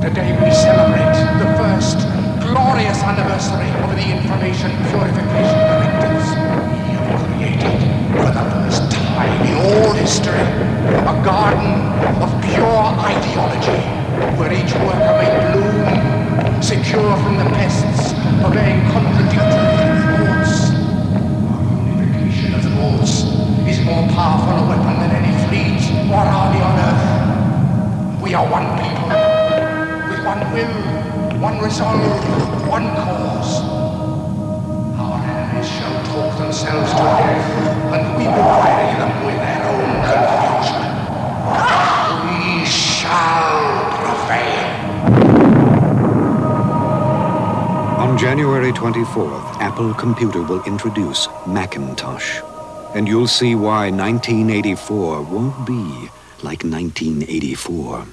Today we celebrate the first glorious anniversary of the Information Purification Directives. We have created, for the first time in all history, a garden of pure ideology, where each worker may bloom, secure from the pests, obeying contradictory thoughts. Our unification of thoughts is more powerful a weapon than any fleet or army on earth. We are one people, with one will, one resolve, one cause. Our enemies shall talk themselves to death, and we will bury them with their own confusion. We shall prevail. On January 24th, Apple Computer will introduce Macintosh. And you'll see why 1984 won't be like 1984.